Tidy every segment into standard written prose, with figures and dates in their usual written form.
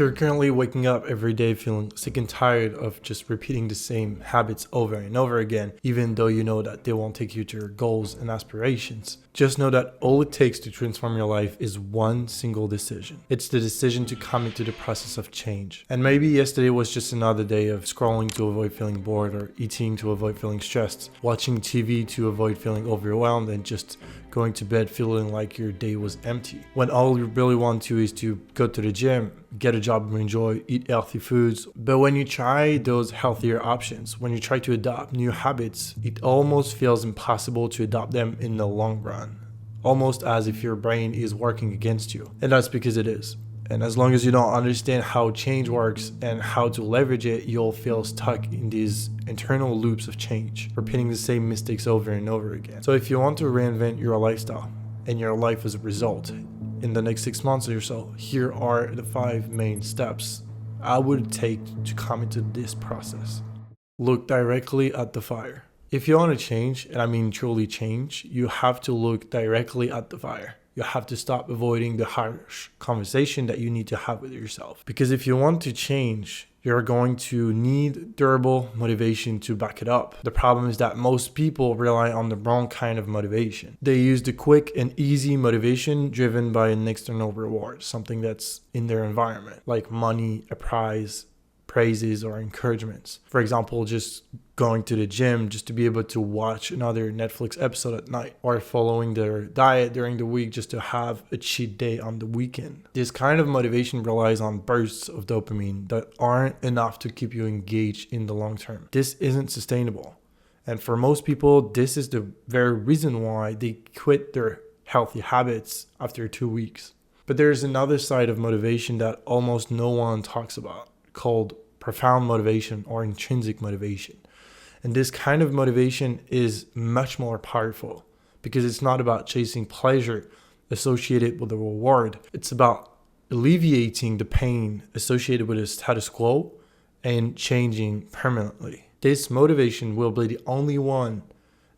You're currently waking up every day feeling sick and tired of just repeating the same habits over and over again, even though you know that they won't take you to your goals and aspirations. Just know that all it takes to transform your life is one single decision. It's the decision to commit to the process of change. And maybe yesterday was just another day of scrolling to avoid feeling bored, or eating to avoid feeling stressed, watching TV to avoid feeling overwhelmed, and just going to bed feeling like your day was empty. When all you really want to is to go to the gym, get a job you enjoy, eat healthy foods. But when you try those healthier options, when you try to adopt new habits, it almost feels impossible to adopt them in the long run. Almost as if your brain is working against you. And that's because it is. And as long as you don't understand how change works and how to leverage it, you'll feel stuck in these internal loops of change, repeating the same mistakes over and over again. So if you want to reinvent your lifestyle and your life as a result in the next 6 months or so, here are the 5 main steps I would take to come into this process. Look directly at the fire. If you want to change, and I mean truly change, you have to look directly at the fire. You have to stop avoiding the harsh conversation that you need to have with yourself. Because if you want to change, you're going to need durable motivation to back it up. The problem is that most people rely on the wrong kind of motivation. They use the quick and easy motivation driven by an external reward, something that's in their environment, like money, a prize, praises, or encouragements. For example, just going to the gym just to be able to watch another Netflix episode at night, or following their diet during the week just to have a cheat day on the weekend. This kind of motivation relies on bursts of dopamine that aren't enough to keep you engaged in the long term. This isn't sustainable. And for most people, this is the very reason why they quit their healthy habits after 2 weeks. But there's another side of motivation that almost no one talks about, called profound motivation or intrinsic motivation. And this kind of motivation is much more powerful because it's not about chasing pleasure associated with a reward. It's about alleviating the pain associated with a status quo and changing permanently. This motivation will be the only one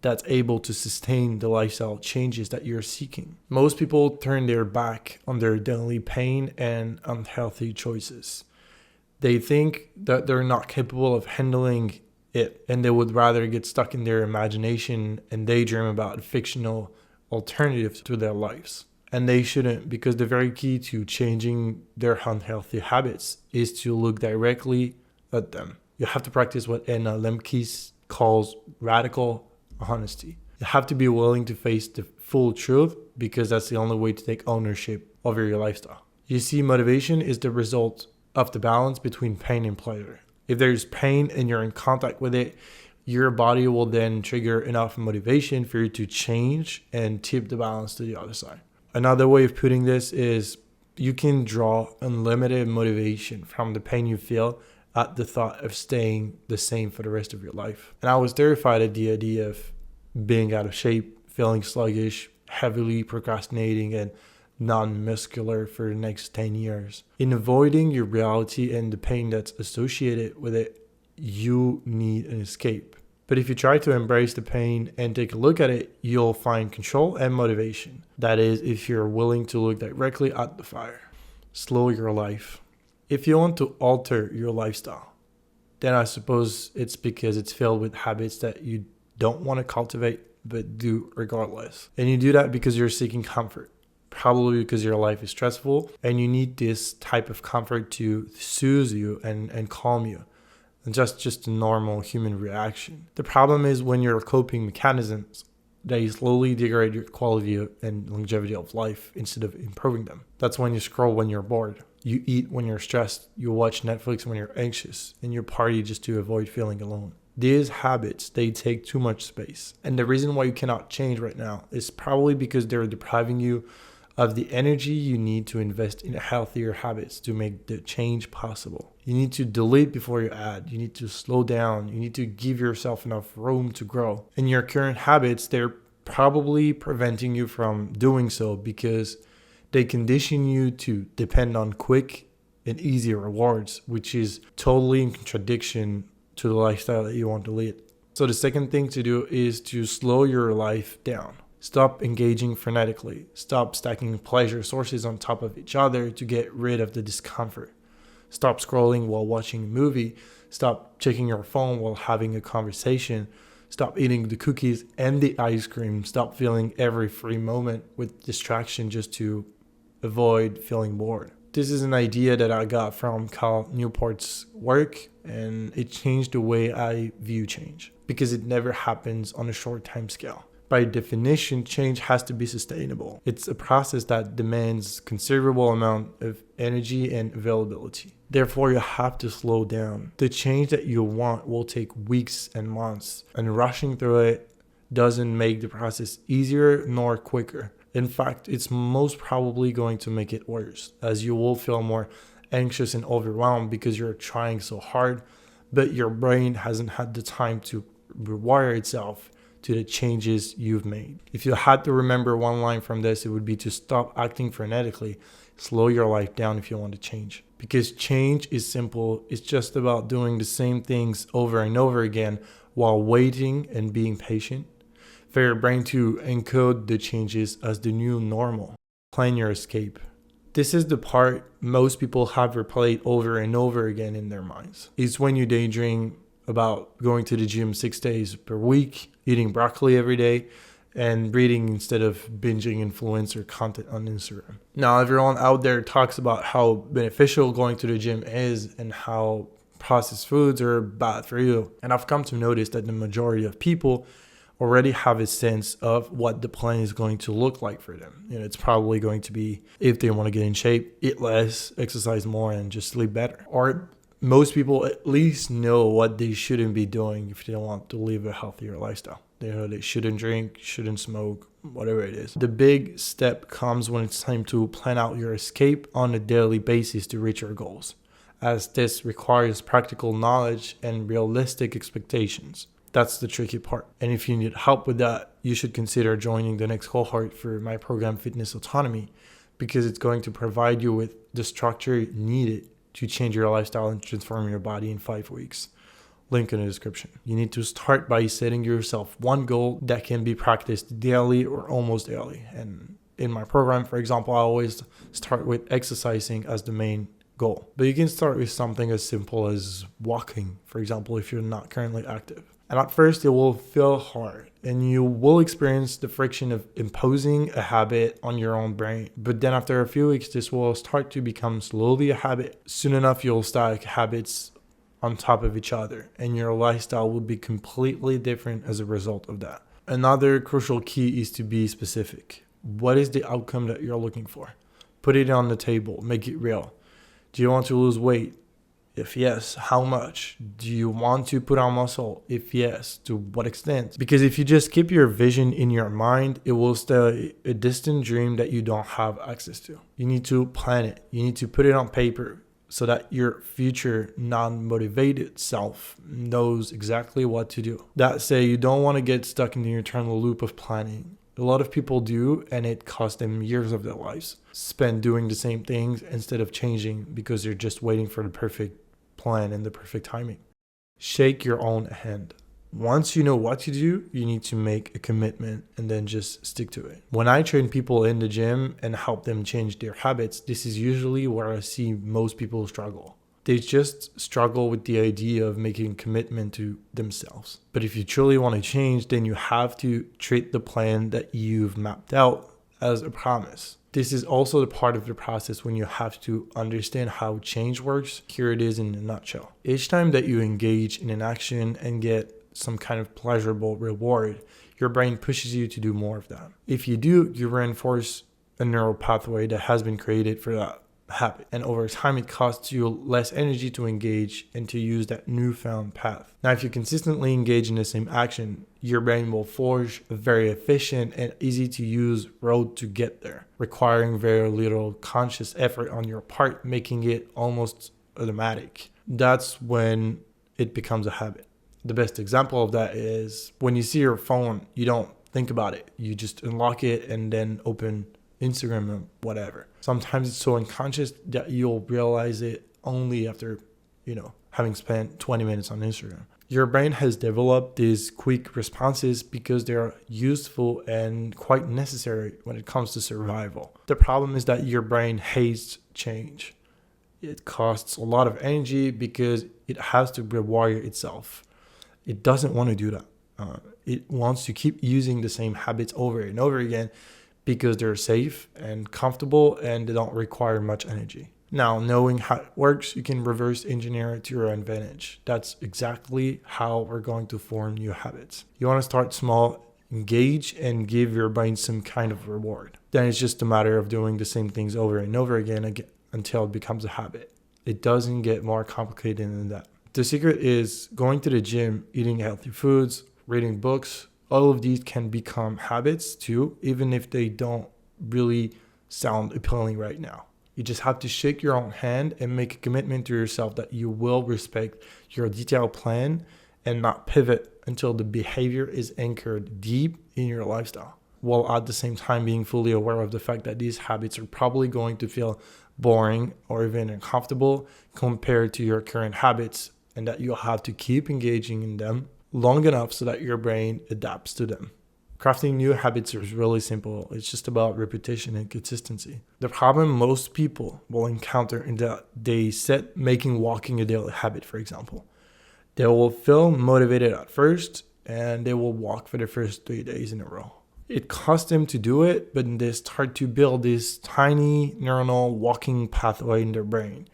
that's able to sustain the lifestyle changes that you're seeking. Most people turn their back on their daily pain and unhealthy choices. They think that they're not capable of handling it, and they would rather get stuck in their imagination and daydream about fictional alternatives to their lives. And they shouldn't, because the very key to changing their unhealthy habits is to look directly at them. You have to practice what Anna Lemke calls radical honesty. You have to be willing to face the full truth, because that's the only way to take ownership over your lifestyle. You see, motivation is the result of the balance between pain and pleasure. If there's pain and you're in contact with it, your body will then trigger enough motivation for you to change and tip the balance to the other side. Another way of putting this is you can draw unlimited motivation from the pain you feel at the thought of staying the same for the rest of your life. And I was terrified at the idea of being out of shape, feeling sluggish, heavily procrastinating, and non-muscular for the next 10 years. In avoiding your reality and the pain that's associated with it, you need an escape. But if you try to embrace the pain and take a look at it, you'll find control and motivation. That is, if you're willing to look directly at the fire. Slow your life. If you want to alter your lifestyle, then I suppose it's because it's filled with habits that you don't want to cultivate but do regardless. And you do that because you're seeking comfort. Probably because your life is stressful and you need this type of comfort to soothe you and calm you. And just a normal human reaction. The problem is when your coping mechanisms, they slowly degrade your quality and longevity of life instead of improving them. That's when you scroll when you're bored. You eat when you're stressed. You watch Netflix when you're anxious. And you party just to avoid feeling alone. These habits, they take too much space. And the reason why you cannot change right now is probably because they're depriving you of the energy you need to invest in healthier habits to make the change possible. You need to delete before you add. You need to slow down. You need to give yourself enough room to grow. And your current habits, they're probably preventing you from doing so because they condition you to depend on quick and easy rewards, which is totally in contradiction to the lifestyle that you want to lead. So the second thing to do is to slow your life down. Stop engaging frenetically. Stop stacking pleasure sources on top of each other to get rid of the discomfort. Stop scrolling while watching a movie. Stop checking your phone while having a conversation. Stop eating the cookies and the ice cream. Stop filling every free moment with distraction just to avoid feeling bored. This is an idea that I got from Cal Newport's work, and it changed the way I view change because it never happens on a short time scale. By definition, change has to be sustainable. It's a process that demands considerable amount of energy and availability. Therefore, you have to slow down. The change that you want will take weeks and months, and rushing through it doesn't make the process easier nor quicker. In fact, it's most probably going to make it worse, as you will feel more anxious and overwhelmed because you're trying so hard, but your brain hasn't had the time to rewire itself to the changes you've made. If you had to remember one line from this, it would be to stop acting frenetically. Slow your life down if you want to change. Because change is simple. It's just about doing the same things over and over again while waiting and being patient. For your brain to encode the changes as the new normal. Plan your escape. This is the part most people have replayed over and over again in their minds. It's when you daydream about going to the gym 6 days per week, eating broccoli every day, and reading instead of binging influencer content on Instagram. Now, everyone out there talks about how beneficial going to the gym is and how processed foods are bad for you. And I've come to notice that the majority of people already have a sense of what the plan is going to look like for them. It's probably going to be, if they want to get in shape, eat less, exercise more, and just sleep better. Or most people at least know what they shouldn't be doing if they want to live a healthier lifestyle. They know they shouldn't drink, shouldn't smoke, whatever it is. The big step comes when it's time to plan out your escape on a daily basis to reach your goals, as this requires practical knowledge and realistic expectations. That's the tricky part. And if you need help with that, you should consider joining the next cohort for my program, Fitness Autonomy, because it's going to provide you with the structure needed to change your lifestyle and transform your body in 5 weeks. Link in the description. You need to start by setting yourself one goal that can be practiced daily or almost daily. And in my program, for example, I always start with exercising as the main goal. But you can start with something as simple as walking, for example, if you're not currently active. And at first, it will feel hard and you will experience the friction of imposing a habit on your own brain. But then after a few weeks, this will start to become slowly a habit. Soon enough, you'll stack habits on top of each other and your lifestyle will be completely different as a result of that. Another crucial key is to be specific. What is the outcome that you're looking for? Put it on the table, make it real. Do you want to lose weight? If yes, how much? Do you want to put on muscle? If yes, to what extent? Because if you just keep your vision in your mind, it will stay a distant dream that you don't have access to. You need to plan it. You need to put it on paper so that your future non-motivated self knows exactly what to do. That said, you don't want to get stuck in the eternal loop of planning. A lot of people do, and it costs them years of their lives spent doing the same things instead of changing because they're just waiting for the perfect plan and the perfect timing. Shake your own hand. Once you know what to do, you need to make a commitment and then just stick to it. When I train people in the gym and help them change their habits, this is usually where I see most people struggle. They just struggle with the idea of making a commitment to themselves. But if you truly want to change, then you have to treat the plan that you've mapped out as a promise. This is also the part of the process when you have to understand how change works. Here it is in a nutshell. Each time that you engage in an action and get some kind of pleasurable reward, your brain pushes you to do more of that. If you do, you reinforce a neural pathway that has been created for that habit. And over time, it costs you less energy to engage and to use that newfound path. Now, if you consistently engage in the same action, your brain will forge a very efficient and easy to use road to get there, requiring very little conscious effort on your part, making it almost automatic. That's when it becomes a habit. The best example of that is when you see your phone, you don't think about it. You just unlock it and then open Instagram or whatever. Sometimes it's so unconscious that you'll realize it only after, having spent 20 minutes on Instagram. Your brain has developed these quick responses because they are useful and quite necessary when it comes to survival. The problem is that your brain hates change. It costs a lot of energy because it has to rewire itself. It doesn't want to do that. It wants to keep using the same habits over and over again because they're safe and comfortable and they don't require much energy. Now, knowing how it works, you can reverse engineer it to your advantage. That's exactly how we're going to form new habits. You want to start small, engage, and give your brain some kind of reward. Then it's just a matter of doing the same things over and over again until it becomes a habit. It doesn't get more complicated than that. The secret is going to the gym, eating healthy foods, reading books. All of these can become habits too, even if they don't really sound appealing right now. You just have to shake your own hand and make a commitment to yourself that you will respect your detailed plan and not pivot until the behavior is anchored deep in your lifestyle, while at the same time being fully aware of the fact that these habits are probably going to feel boring or even uncomfortable compared to your current habits, and that you'll have to keep engaging in them long enough so that your brain adapts to them. Crafting new habits is really simple. It's just about repetition and consistency. The problem most people will encounter in that they set making walking a daily habit, for example. They will feel motivated at first and they will walk for the first 3 days in a row. It costs them to do it, but they start to build this tiny neuronal walking pathway in their brain,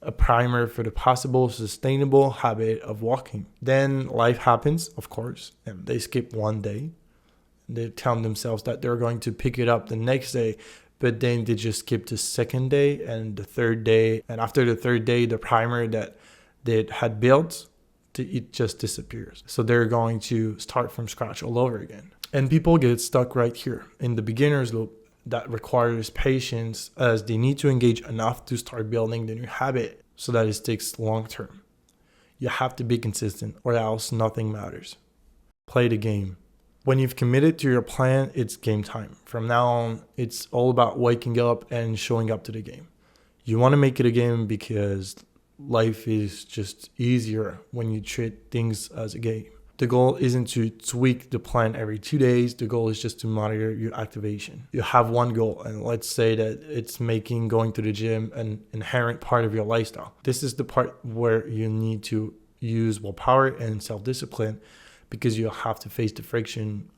a primer for the possible sustainable habit of walking. Then life happens, of course, and they skip one day. They tell themselves that they're going to pick it up the next day, but then they just skip the second day and the third day. And after the third day, the primer that they had built, it just disappears. So they're going to start from scratch all over again. And people get stuck right here in the beginner's loop that requires patience, as they need to engage enough to start building the new habit so that it sticks long term. You have to be consistent or else nothing matters. Play the game. When you've committed to your plan, it's game time. From now on, it's all about waking up and showing up to the game. You want to make it a game because life is just easier when you treat things as a game. The goal isn't to tweak the plan every 2 days. The goal is just to monitor your activation. You have one goal, and let's say that it's making going to the gym an inherent part of your lifestyle. This is the part where you need to use willpower and self-discipline, because you'll have to face the friction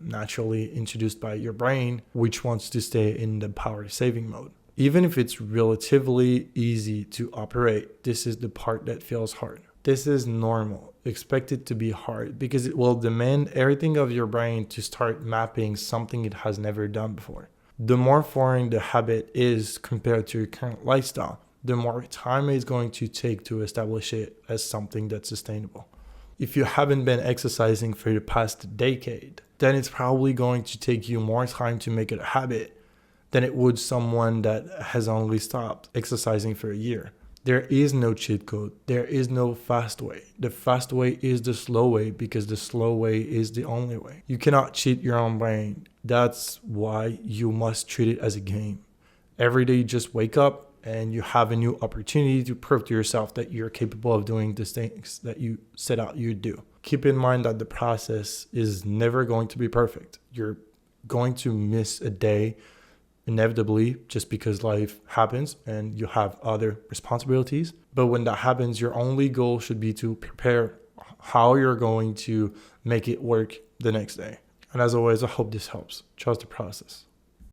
naturally introduced by your brain, which wants to stay in the power saving mode. Even if it's relatively easy to operate, this is the part that feels hard. This is normal. Expect it to be hard because it will demand everything of your brain to start mapping something it has never done before. The more foreign the habit is compared to your current lifestyle, the more time it's going to take to establish it as something that's sustainable. If you haven't been exercising for the past decade, then it's probably going to take you more time to make it a habit than it would someone that has only stopped exercising for a year. There is no cheat code. There is no fast way. The fast way is the slow way because the slow way is the only way. You cannot cheat your own brain. That's why you must treat it as a game. Every day you just wake up and you have a new opportunity to prove to yourself that you're capable of doing the things that you set out you do. Keep in mind that the process is never going to be perfect. You're going to miss a day inevitably just because life happens and you have other responsibilities. But when that happens, your only goal should be to prepare how you're going to make it work the next day. And as always, I hope this helps. Trust the process.